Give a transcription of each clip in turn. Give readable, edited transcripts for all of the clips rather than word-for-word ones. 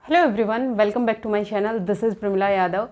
Hello everyone, welcome back to my channel. This is Pramila Yadav.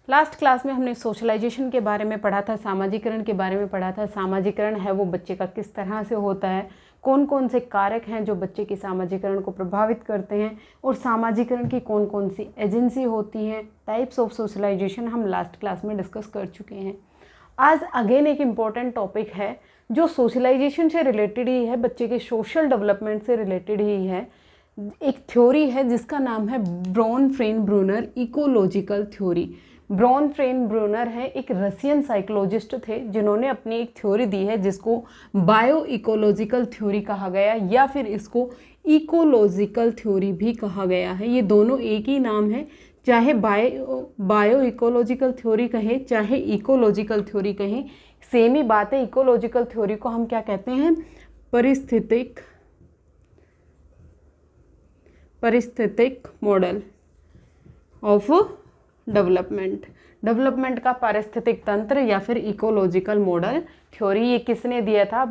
Last class में हमने socialisation के बारे में पढ़ा था, सामाजिकरण के बारे में पढ़ा था। सामाजिकरण है वो बच्चे का किस तरह से होता है, कौन कौन से कारक हैं जो बच्चे के सामाजिकरण को प्रभावित करते हैं, और सामाजिकरण की कौन कौन सी एजेंसी होती हैं, टाइप्स ऑफ सोशलाइजेशन हम लास्ट क्लास में डिस्कस कर चुके हैं। आज अगेन एक इम्पॉर्टेंट टॉपिक है जो सोशलाइजेशन से रिलेटेड ही है, बच्चे के सोशल डेवलपमेंट से रिलेटेड ही है। एक थ्योरी है जिसका नाम है ब्रॉन-फ्रेन-ब्रूनर इकोलॉजिकल थ्योरी। ब्रॉन-फ्रेन-ब्रूनर है एक रशियन साइकोलॉजिस्ट थे जिन्होंने अपनी एक थ्योरी दी है जिसको बायो इकोलॉजिकल थ्योरी कहा गया या फिर इसको इकोलॉजिकल थ्योरी भी कहा गया है। ये दोनों एक ही नाम है, चाहे बायो इकोलॉजिकल थ्योरी कहें चाहे इकोलॉजिकल थ्योरी कहें, सेम ही बात है। इकोलॉजिकल थ्योरी को हम क्या कहते हैं? परिस्थितिक मॉडल ऑफ डेवलपमेंट का पारिस्थितिक तंत्र या फिर इकोलॉजिकल मॉडल थ्योरी। ये किसने दिया था?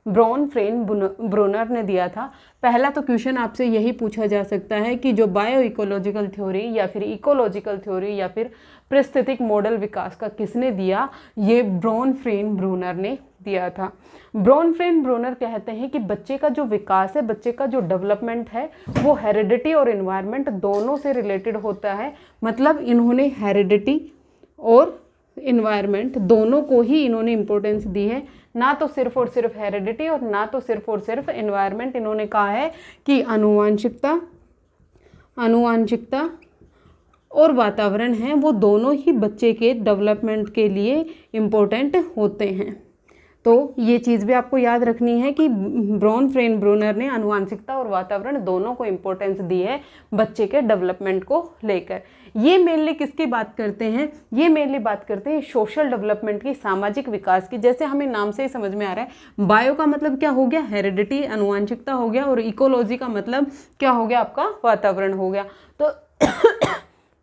ब्रॉन-फ्रेन-ब्रूनर ने दिया था। पहला तो क्वेश्चन आपसे यही पूछा जा सकता है कि जो बायो इकोलॉजिकल थ्योरी या फिर इकोलॉजिकल थ्योरी या फिर परिस्थितिक मॉडल विकास का किसने दिया? ये ब्रॉन-फ्रेन-ब्रूनर ने दिया था। ब्रॉन-फ्रेन-ब्रूनर कहते हैं कि बच्चे का जो विकास है, बच्चे का जो डेवलपमेंट है, वो हेरिडिटी और एनवायरनमेंट दोनों से रिलेटेड होता है। मतलब इन्होंने हेरिडिटी और एनवायरनमेंट दोनों को ही इन्होंने इम्पोर्टेंस दी है, ना तो सिर्फ और सिर्फ हेरिडिटी और ना तो सिर्फ और सिर्फ एनवायरनमेंट। इन्होंने कहा है कि आनुवांशिकता और वातावरण हैं वो दोनों ही बच्चे के डेवलपमेंट के लिए इम्पोर्टेंट होते हैं। तो ये चीज़ भी आपको याद रखनी है कि ब्रॉन-फ्रेन-ब्रूनर ने आनुवांशिकता और वातावरण दोनों को इम्पोर्टेंस दी है बच्चे के डेवलपमेंट को लेकर। ये मेनली किसकी बात करते हैं? ये मेनली बात करते हैं सोशल डेवलपमेंट की, सामाजिक विकास की। जैसे हमें नाम से ही समझ में आ रहा है, बायो का मतलब क्या हो गया? हेरिडिटी, आनुवांशिकता हो गया, और इकोलॉजी का मतलब क्या हो गया? आपका वातावरण हो गया।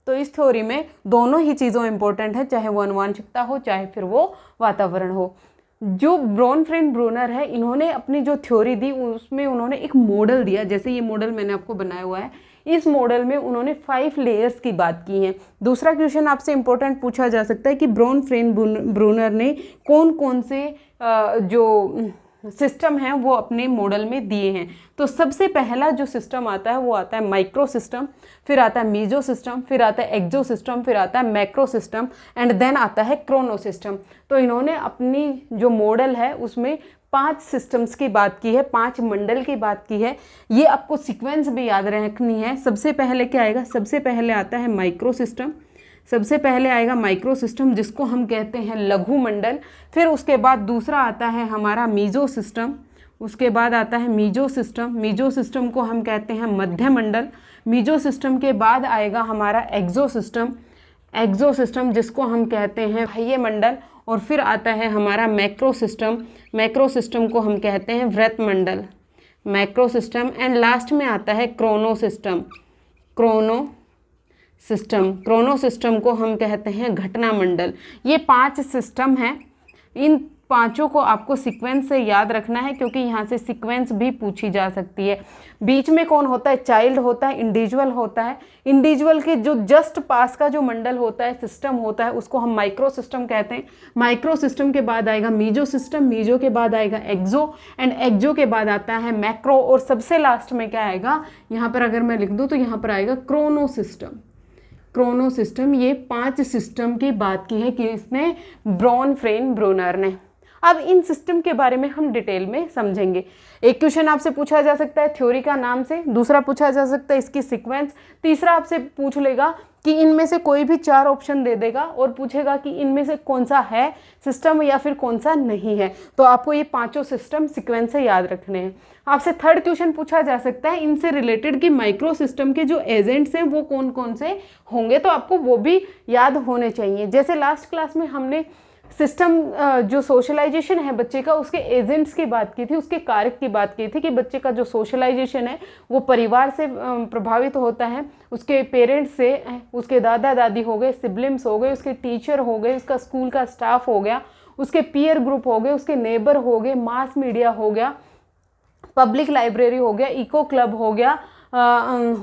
तो इस थ्योरी में दोनों ही चीज़ों इंपॉर्टेंट है, चाहे वो आनुवांशिकता हो चाहे फिर वो वातावरण हो। जो ब्रॉन-फ्रेन-ब्रूनर है, इन्होंने अपनी जो थ्योरी दी उसमें उन्होंने एक मॉडल दिया। जैसे ये मॉडल मैंने आपको बनाया हुआ है, इस मॉडल में उन्होंने 5 लेयर्स की बात की है। दूसरा क्वेश्चन आपसे इंपॉर्टेंट पूछा जा सकता है कि ब्रॉन-फ्रेन-ब्रूनर ने कौन कौन से जो सिस्टम हैं वो अपने मॉडल में दिए हैं। तो सबसे पहला जो सिस्टम आता है वो आता है माइक्रो सिस्टम, फिर आता है मीजो सिस्टम, फिर आता है एक्जो सिस्टम, फिर आता है मैक्रो सिस्टम, एंड देन आता है क्रोनो सिस्टम। तो इन्होंने अपनी जो मॉडल है उसमें 5 सिस्टम्स की बात की है, 5 मंडल की बात की है। ये आपको सीक्वेंस भी याद रखनी है। सबसे पहले क्या आएगा? सबसे पहले आता है माइक्रो सिस्टम। सबसे पहले आएगा माइक्रो सिस्टम जिसको हम कहते हैं लघु मंडल। फिर उसके बाद दूसरा आता है हमारा मीजो सिस्टम। उसके बाद आता है मीजो सिस्टम। मीजो सिस्टम को हम कहते हैं मध्य मंडल। मीजो सिस्टम के बाद आएगा हमारा एक्सो सिस्टम। एक्सो सिस्टम जिसको हम कहते हैं बाह्य मंडल। और फिर आता है हमारा मैक्रो सिस्टम। मैक्रो सिस्टम को हम कहते हैं वृत्त मंडल, मैक्रो सिस्टम। एंड लास्ट में आता है क्रोनो सिस्टम। क्रोनो सिस्टम को हम कहते हैं घटना मंडल। ये 5 सिस्टम हैं। इन पांचों को आपको सीक्वेंस से याद रखना है क्योंकि यहाँ से सीक्वेंस भी पूछी जा सकती है। बीच में कौन होता है? चाइल्ड होता है, इंडिविजुअल होता है। इंडिविजुअल के जो जस्ट पास का जो मंडल होता है, सिस्टम होता है, उसको हम माइक्रो सिस्टम कहते हैं। माइक्रो सिस्टम के बाद आएगा मीजो सिस्टम, मीजो के बाद आएगा एक्सो, एंड एक्सो के बाद आता है मैक्रो, और सबसे लास्ट में क्या आएगा? यहाँ पर अगर मैं लिख दूँ तो यहाँ पर आएगा क्रोनो सिस्टम। Chrono system. ये 5 सिस्टम की बात की है कि इसने ब्रॉन-फ्रेन-ब्रूनर ने। अब इन सिस्टम के बारे में हम डिटेल में समझेंगे। एक क्वेश्चन आपसे पूछा जा सकता है थ्योरी का नाम से, दूसरा पूछा जा सकता है इसकी सीक्वेंस, तीसरा आपसे पूछ लेगा कि इनमें से कोई भी 4 ऑप्शन दे देगा और पूछेगा कि इनमें से कौन सा है सिस्टम या फिर कौन सा नहीं है। तो आपको ये 5 सिस्टम सीक्वेंस से याद रखने हैं। आपसे थर्ड क्वेश्चन पूछा जा सकता है इनसे रिलेटेड कि माइक्रो सिस्टम के जो एजेंट्स हैं वो कौन कौन से होंगे, तो आपको वो भी याद होने चाहिए। जैसे लास्ट क्लास में हमने सिस्टम जो सोशलाइजेशन है बच्चे का, उसके एजेंट्स की बात की थी, उसके कारक की बात की थी कि बच्चे का जो सोशलाइजेशन है वो परिवार से प्रभावित होता है, उसके पेरेंट्स से, उसके दादा दादी हो गए, सिबलिंग्स हो गए, उसके टीचर हो गए, उसका स्कूल का स्टाफ हो गया, उसके पीयर ग्रुप हो गए, उसके नेबर हो गए, मास मीडिया हो गया, पब्लिक लाइब्रेरी हो गया, इको क्लब हो गया,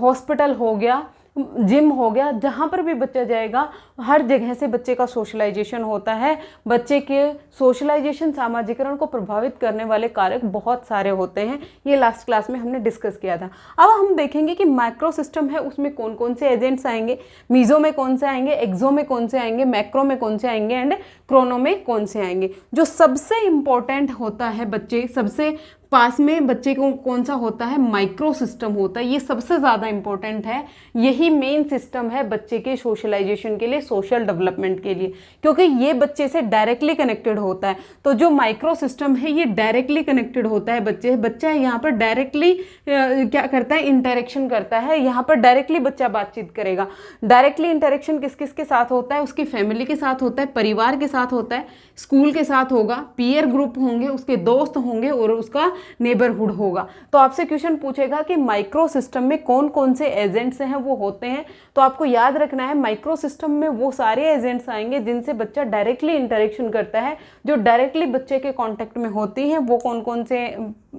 हॉस्पिटल हो गया, जिम हो गया, जहाँ पर भी बच्चा जाएगा हर जगह से बच्चे का सोशलाइजेशन होता है। बच्चे के सोशलाइजेशन, सामाजिकरण को प्रभावित करने वाले कारक बहुत सारे होते हैं, ये लास्ट क्लास में हमने डिस्कस किया था। अब हम देखेंगे कि माइक्रो सिस्टम है उसमें कौन कौन से एजेंट्स आएंगे, मीजो में कौन से आएंगे, एक्सो में कौन से आएंगे, मैक्रो में कौन से आएंगे एंड क्रोनो में कौन से आएंगे। जो सबसे इंपॉर्टेंट होता है बच्चे सबसे पास में बच्चे को कौन सा होता है, माइक्रो सिस्टम होता है, ये सबसे ज़्यादा इंपॉर्टेंट है। यही मेन सिस्टम है बच्चे के सोशलाइजेशन के लिए, सोशल डेवलपमेंट के लिए, क्योंकि ये बच्चे से डायरेक्टली कनेक्टेड होता है। तो जो माइक्रो सिस्टम है ये डायरेक्टली कनेक्टेड होता है बच्चा यहाँ पर डायरेक्टली क्या करता है, इंटरेक्शन करता है। यहाँ पर डायरेक्टली बच्चा बातचीत करेगा। डायरेक्टली इंटरेक्शन किस किस के साथ होता है, उसकी फैमिली के साथ होता है, परिवार के साथ होता है, स्कूल के साथ होगा, पीयर ग्रुप होंगे, उसके दोस्त होंगे और उसका नेबरहुड होगा। तो आपसे क्वेश्चन पूछेगा कि माइक्रो सिस्टम में कौन कौन से एजेंट्स हैं वो होते हैं। तो आपको याद रखना है माइक्रो सिस्टम में वो सारे एजेंट्स आएंगे जिनसे बच्चा डायरेक्टली इंटरेक्शन करता है, जो डायरेक्टली बच्चे के कांटेक्ट में होती हैं। वो कौन कौन से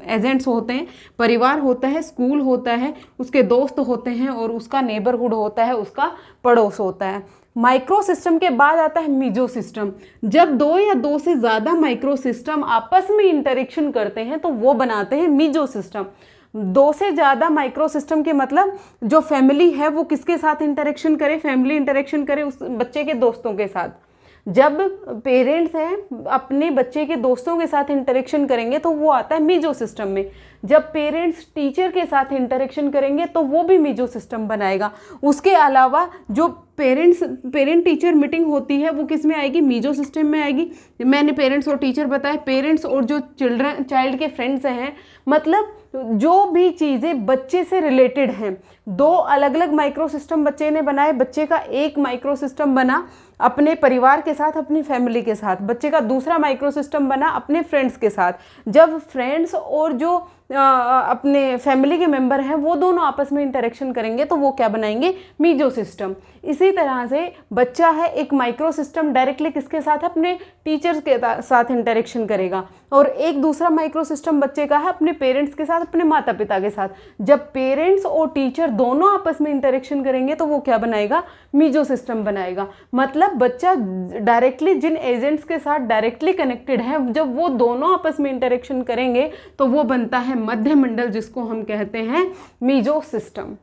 एजेंट्स होते हैं, परिवार होता है, स्कूल होता है, उसके दोस्त होते हैं और उसका नेबरहुड होता है, उसका पड़ोस होता है। माइक्रो सिस्टम के बाद आता है मीजो सिस्टम। जब दो या दो से ज़्यादा माइक्रो सिस्टम आपस में इंटरेक्शन करते हैं तो वो बनाते हैं मीजो सिस्टम। दो से ज़्यादा माइक्रो सिस्टम के मतलब जो फैमिली है वो किसके साथ इंटरेक्शन करे, फैमिली इंटरेक्शन करे उस बच्चे के दोस्तों के साथ। जब पेरेंट्स हैं अपने बच्चे के दोस्तों के साथ इंटरेक्शन करेंगे तो वो आता है मीजो सिस्टम में। जब पेरेंट्स टीचर के साथ इंटरेक्शन करेंगे तो वो भी मीजो सिस्टम बनाएगा। उसके अलावा जो पेरेंट टीचर मीटिंग होती है वो किस में आएगी, मीजो सिस्टम में आएगी। मैंने पेरेंट्स और टीचर बताया, पेरेंट्स और जो चाइल्ड के फ्रेंड्स हैं, मतलब जो भी चीज़ें बच्चे से रिलेटेड हैं। दो अलग अलग माइक्रो सिस्टम बच्चे ने बनाए, बच्चे का एक माइक्रो सिस्टम बना अपने परिवार के साथ, अपनी फैमिली के साथ, बच्चे का दूसरा माइक्रो सिस्टम बना अपने फ्रेंड्स के साथ। जब फ्रेंड्स और जो अपने फैमिली के मेंबर हैं वो दोनों आपस में इंटरेक्शन करेंगे तो वो क्या बनाएंगे, मीजो सिस्टम। इसी तरह से बच्चा है एक माइक्रो सिस्टम डायरेक्टली किसके साथ, अपने टीचर्स के साथ इंटरेक्शन करेगा, और एक दूसरा माइक्रो सिस्टम बच्चे का है अपने पेरेंट्स के साथ, अपने माता पिता के साथ। जब पेरेंट्स और टीचर दोनों आपस में इंटरेक्शन करेंगे तो वो क्या बनाएगा, मीजो सिस्टम बनाएगा। मतलब बच्चा डायरेक्टली जिन एजेंट्स के साथ डायरेक्टली कनेक्टेड है, जब वो दोनों आपस में इंटरेक्शन करेंगे तो वो बनता है मध्य मंडल, जिसको हम कहते हैं मीजो सिस्टम।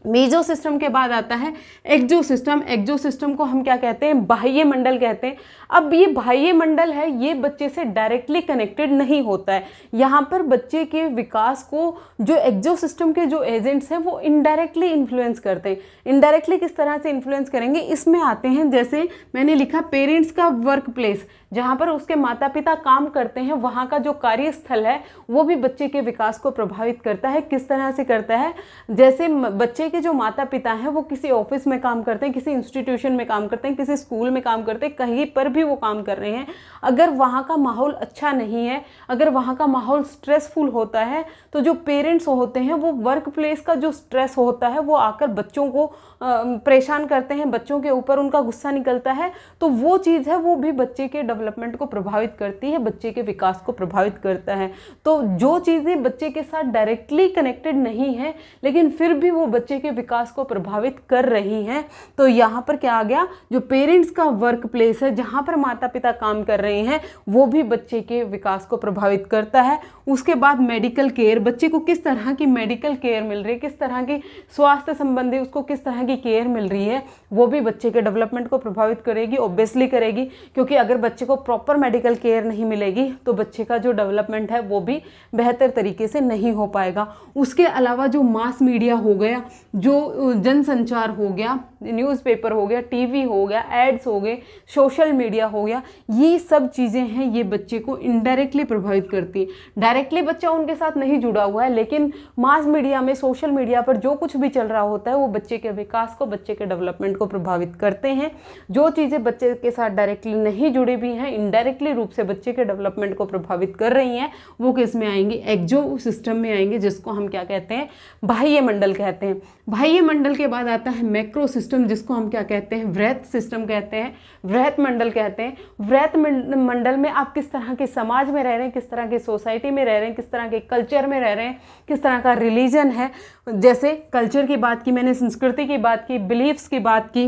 मीजो सिस्टम के बाद आता है एक्सो सिस्टम। एक्सो सिस्टम को हम क्या कहते हैं, बाह्य मंडल कहते हैं। अब ये बाह्य मंडल है, ये बच्चे से डायरेक्टली कनेक्टेड नहीं होता है। यहाँ पर बच्चे के विकास को जो एक्सो सिस्टम के जो एजेंट्स हैं वो इनडायरेक्टली इन्फ्लुएंस करते हैं। इनडायरेक्टली किस तरह से इन्फ्लुएंस करेंगे, इसमें आते हैं जैसे मैंने लिखा पेरेंट्स का वर्क प्लेस, जहाँ पर उसके माता पिता काम करते हैं, वहाँ का जो कार्यस्थल है वो भी बच्चे के विकास को प्रभावित करता है। किस तरह से करता है, जैसे बच्चे के जो माता पिता हैं वो किसी ऑफिस में काम करते हैं, किसी इंस्टीट्यूशन में काम करते हैं, किसी स्कूल में काम करते हैं, कहीं पर भी वो काम कर रहे हैं। अगर वहाँ का माहौल अच्छा नहीं है, अगर वहाँ का माहौल स्ट्रेसफुल होता है, तो जो पेरेंट्स होते हैं वो वर्क प्लेस का जो स्ट्रेस होता है वो आकर बच्चों को परेशान करते हैं, बच्चों के ऊपर उनका गुस्सा निकलता है। तो वो चीज़ है वो भी बच्चे के डेवलपमेंट को प्रभावित करती है, बच्चे के विकास को प्रभावित करता है। तो जो चीज़ें बच्चे के साथ डायरेक्टली कनेक्टेड नहीं है लेकिन फिर भी वो बच्चे के विकास को प्रभावित कर रही हैं, तो यहाँ पर क्या आ गया, जो पेरेंट्स का वर्क प्लेस है, जहाँ पर माता पिता काम कर रहे हैं, वो भी बच्चे के विकास को प्रभावित करता है। उसके बाद मेडिकल केयर, बच्चे को किस तरह की मेडिकल केयर मिल रही है, किस तरह की स्वास्थ्य संबंधी उसको किस तरह की केयर मिल रही है, वो भी बच्चे के डेवलपमेंट को प्रभावित करेगी, ऑब्वियसली करेगी। क्योंकि अगर बच्चे को प्रॉपर मेडिकल केयर नहीं मिलेगी तो बच्चे का जो डेवलपमेंट है वो भी बेहतर तरीके से नहीं हो पाएगा। उसके अलावा जो मास मीडिया हो गया, जो जनसंचार हो गया, न्यूज़पेपर हो गया, टीवी हो गया, एड्स हो गए, सोशल मीडिया हो गया, ये सब चीज़ें हैं, ये बच्चे को इनडायरेक्टली प्रभावित करती है। डायरेक्टली बच्चा उनके साथ नहीं जुड़ा हुआ है, लेकिन मास मीडिया में, सोशल मीडिया पर जो कुछ भी चल रहा होता है वो बच्चे के विकास को, बच्चे के डेवलपमेंट को प्रभावित करते हैं। जो चीज़ें बच्चे के साथ डायरेक्टली नहीं जुड़ी भी हैं, इनडायरेक्टली रूप से बच्चे के डेवलपमेंट को प्रभावित कर रही हैं, वो किस में आएंगे, एक्सो सिस्टम में आएंगे, जिसको हम क्या कहते हैं, बाह्य मंडल कहते हैं। बाह्य मंडल के बाद आता है मैक्रो सिस्टम। सिस्टम जिसको हम क्या कहते हैं, वृहत सिस्टम कहते हैं, वृहत मंडल कहते हैं। वृहत मंडल में आप किस तरह के समाज में रह रहे हैं, किस तरह की सोसाइटी में रह रहे हैं, किस तरह के कल्चर में रह रहे हैं, किस तरह का रिलीजन है। जैसे कल्चर की बात की मैंने, संस्कृति की बात की, बिलीफ्स की बात की,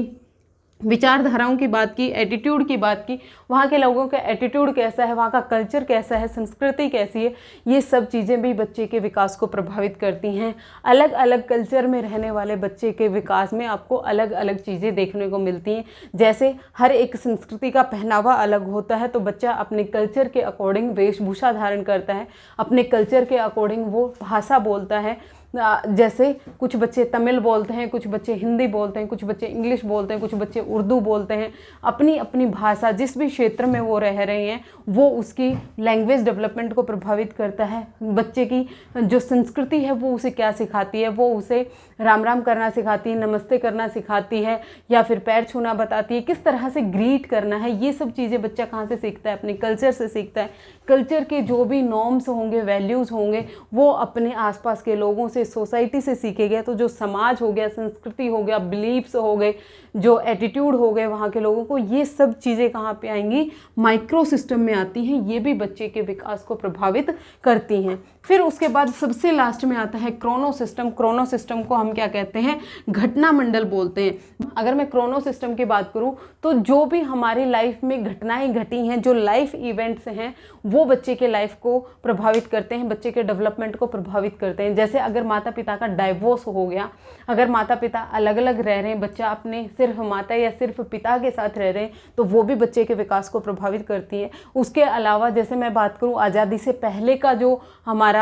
विचारधाराओं की बात की, एटीट्यूड की बात की, वहाँ के लोगों का एटीट्यूड कैसा है, वहाँ का कल्चर कैसा है, संस्कृति कैसी है, ये सब चीज़ें भी बच्चे के विकास को प्रभावित करती हैं। अलग अलग कल्चर में रहने वाले बच्चे के विकास में आपको अलग अलग चीज़ें देखने को मिलती हैं। जैसे हर एक संस्कृति का पहनावा अलग होता है, तो बच्चा अपने कल्चर के अकॉर्डिंग वेशभूषा धारण करता है, अपने कल्चर के अकॉर्डिंग वो भाषा बोलता है। जैसे कुछ बच्चे तमिल बोलते हैं, कुछ बच्चे हिंदी बोलते हैं, कुछ बच्चे इंग्लिश बोलते हैं, कुछ बच्चे उर्दू बोलते हैं। अपनी अपनी भाषा जिस भी क्षेत्र में वो रह रहे हैं वो उसकी लैंग्वेज डेवलपमेंट को प्रभावित करता है। बच्चे की जो संस्कृति है वो उसे क्या सिखाती है, वो उसे राम राम करना सिखाती है, नमस्ते करना सिखाती है, या फिर पैर छूना बताती है, किस तरह से ग्रीट करना है। ये सब चीज़ें बच्चा कहाँ से सीखता है, अपने कल्चर से सीखता है। कल्चर के जो भी नॉर्म्स होंगे, वैल्यूज़ होंगे, वो अपने आसपास के लोगों से, सोसाइटी से सीखेगा। तो जो समाज हो गया, संस्कृति हो गया, बिलीफ्स हो गए, जो एटीट्यूड हो गए वहाँ के लोगों को, ये सब चीज़ें कहाँ पे आएंगी, माइक्रो सिस्टम में आती हैं। ये भी बच्चे के विकास को प्रभावित करती हैं। फिर उसके बाद सबसे लास्ट में आता है क्रोनो सिस्टम। क्रोनो सिस्टम को हम क्या कहते हैं, घटना मंडल बोलते हैं। अगर मैं क्रोनो सिस्टम की बात करूं तो जो भी हमारी लाइफ में घटनाएं घटी हैं, जो लाइफ इवेंट्स हैं, वो बच्चे के लाइफ को प्रभावित करते हैं, बच्चे के डेवलपमेंट को प्रभावित करते हैं। जैसे अगर माता पिता का डाइवोर्स हो गया, अगर माता पिता अलग अलग रह रहे हैं, बच्चा अपने सिर्फ माता या सिर्फ पिता के साथ रह रहे हैं, तो वो भी बच्चे के विकास को प्रभावित करती है। उसके अलावा जैसे मैं बात करूं आज़ादी से पहले का जो हमारा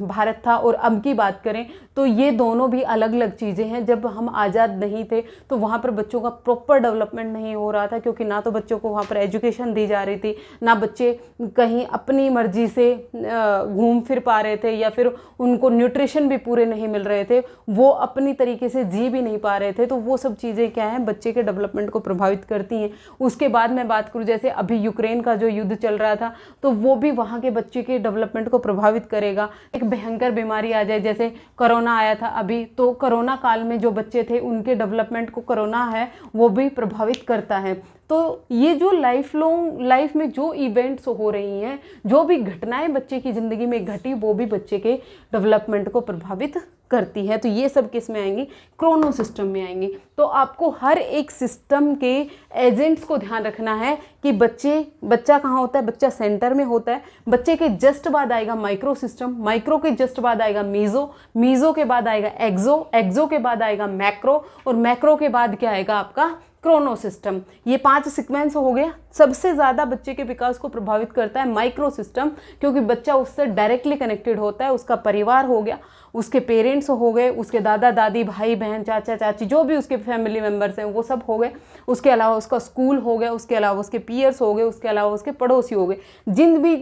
भारत था और अब की बात करें तो ये दोनों भी अलग अलग चीज़ें हैं। जब हम आज़ाद नहीं थे तो वहाँ पर बच्चों का प्रॉपर डेवलपमेंट नहीं हो रहा था, क्योंकि ना तो बच्चों को वहाँ पर एजुकेशन दी जा रही थी, ना बच्चे कहीं अपनी मर्जी से घूम फिर पा रहे थे, या फिर उनको न्यूट्रिशन भी पूरे नहीं मिल रहे थे, वो अपनी तरीके से जी भी नहीं पा रहे थे। तो वो सब चीज़ें क्या हैं, बच्चे के डेवलपमेंट को प्रभावित करती हैं। उसके बाद मैं बात करूँ जैसे अभी यूक्रेन का जो युद्ध चल रहा था, तो वो भी वहाँ के बच्चे के डेवलपमेंट को प्रभावित करेगा। एक भयंकर बीमारी आ जाए, जैसे कोरोना आया था अभी, तो कोरोना काल में जो बच्चे थे उनके डेवलपमेंट को कोरोना है वो भी प्रभावित करता है। तो ये जो लाइफ में जो इवेंट्स हो रही हैं, जो भी घटनाएं बच्चे की ज़िंदगी में घटी, वो भी बच्चे के डेवलपमेंट को प्रभावित करती है। तो ये सब किस में आएंगी, क्रोनो सिस्टम में आएंगी। तो आपको हर एक सिस्टम के एजेंट्स को ध्यान रखना है कि बच्चा कहाँ होता है, बच्चा सेंटर में होता है। बच्चे के जस्ट बाद आएगा माइक्रो सिस्टम, माइक्रो के जस्ट बाद आएगा मीजो, मीजो के बाद आएगा एक्सो, एक्सो के बाद आएगा मैक्रो, और मैक्रो के बाद क्या आएगा आपका क्रोनो सिस्टम। ये 5 सीक्वेंस हो गया। सबसे ज़्यादा बच्चे के विकास को प्रभावित करता है माइक्रो सिस्टम, क्योंकि बच्चा उससे डायरेक्टली कनेक्टेड होता है। उसका परिवार हो गया, उसके पेरेंट्स हो गए, उसके दादा दादी, भाई बहन, चाचा चाची, जो भी उसके फैमिली मेम्बर्स हैं वो सब हो गए। उसके अलावा उसका स्कूल हो गया, उसके अलावा उसके पीयर्स हो गए, उसके अलावा उसके पड़ोसी हो गए। जिन भी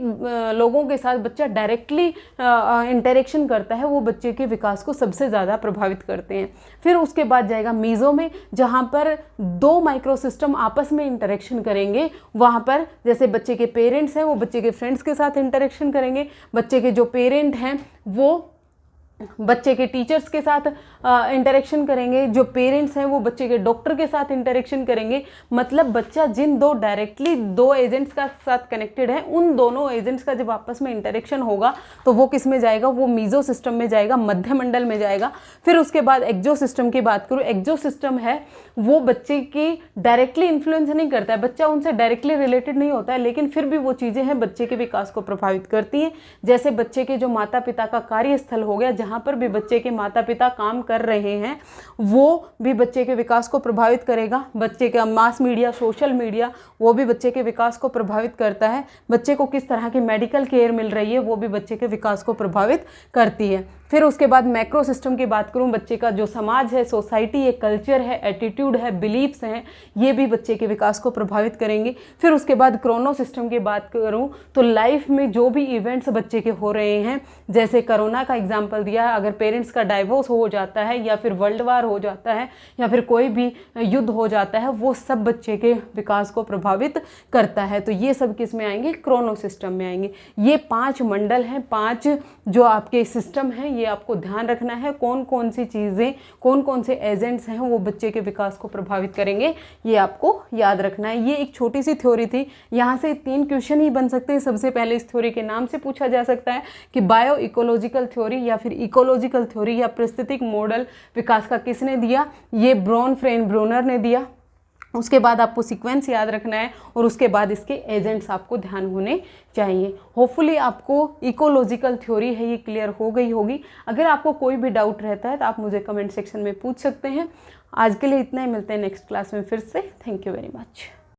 लोगों के साथ बच्चा डायरेक्टली इंटरेक्शन करता है वो बच्चे के विकास को सबसे ज़्यादा प्रभावित करते हैं। फिर उसके बाद जाएगा मीज़ो में, जहाँ पर 2 माइक्रो सिस्टम आपस में इंटरेक्शन करेंगे। वहाँ पर जैसे बच्चे के पेरेंट्स हैं वो बच्चे के फ्रेंड्स के साथ इंटरेक्शन करेंगे, बच्चे के जो पेरेंट हैं वो बच्चे के टीचर्स के साथ इंटरेक्शन करेंगे, जो पेरेंट्स हैं वो बच्चे के डॉक्टर के साथ इंटरेक्शन करेंगे। मतलब बच्चा जिन डायरेक्टली 2 एजेंट्स का साथ कनेक्टेड है, उन दोनों एजेंट्स का जब आपस में इंटरेक्शन होगा तो वो किस में जाएगा, वो मीजो सिस्टम में जाएगा, मध्य मंडल में जाएगा। फिर उसके बाद एक्सो सिस्टम की बात करूँ, एक्सो सिस्टम है वो बच्चे की डायरेक्टली इन्फ्लुएंस नहीं करता है, बच्चा उनसे डायरेक्टली रिलेटेड नहीं होता है, लेकिन फिर भी वो चीज़ें हैं बच्चे के विकास को प्रभावित करती हैं। जैसे बच्चे के जो माता पिता का कार्यस्थल हो गया, जहाँ पर भी बच्चे के माता पिता काम कर रहे हैं, वो भी बच्चे के विकास को प्रभावित करेगा। बच्चे का मास मीडिया, सोशल मीडिया, वो भी बच्चे के विकास को प्रभावित करता है। बच्चे को किस तरह की मेडिकल केयर मिल रही है, वो भी बच्चे के विकास को प्रभावित करती है। फिर उसके बाद मैक्रो सिस्टम की बात करूं, बच्चे का जो समाज है, सोसाइटी है, कल्चर है, एटीट्यूड है, बिलीफ्स हैं, ये भी बच्चे के विकास को प्रभावित करेंगे। फिर उसके बाद क्रोनो सिस्टम की बात करूं तो लाइफ में जो भी इवेंट्स बच्चे के हो रहे हैं, जैसे कोरोना का एग्जाम्पल दिया, अगर पेरेंट्स का डाइवोर्स हो जाता है, या फिर वर्ल्ड वार हो जाता है, या फिर कोई भी युद्ध हो जाता है, वो सब बच्चे के विकास को प्रभावित करता है। तो ये सब किस में आएंगे, क्रोनो सिस्टम में आएंगे। ये 5 मंडल हैं, 5 जो आपके सिस्टम हैं, ये आपको ध्यान रखना है, कौन कौन सी चीज़ें, कौन कौन से एजेंट्स हैं वो बच्चे के विकास को प्रभावित करेंगे, ये आपको याद रखना है। ये एक छोटी सी थ्योरी थी, यहाँ से 3 क्वेश्चन ही बन सकते हैं। सबसे पहले इस थ्योरी के नाम से पूछा जा सकता है कि बायो इकोलॉजिकल थ्योरी या फिर इकोलॉजिकल थ्योरी या पारिस्थितिक मॉडल विकास का किसने दिया, ये ब्रोनर ने दिया। उसके बाद आपको सीक्वेंस याद रखना है और उसके बाद इसके एजेंट्स आपको ध्यान होने चाहिए। होपफुली आपको इकोलॉजिकल थ्योरी है ये क्लियर हो गई होगी। अगर आपको कोई भी डाउट रहता है तो आप मुझे कमेंट सेक्शन में पूछ सकते हैं। आज के लिए इतना ही, मिलते हैं नेक्स्ट क्लास में फिर से। Thank you very much.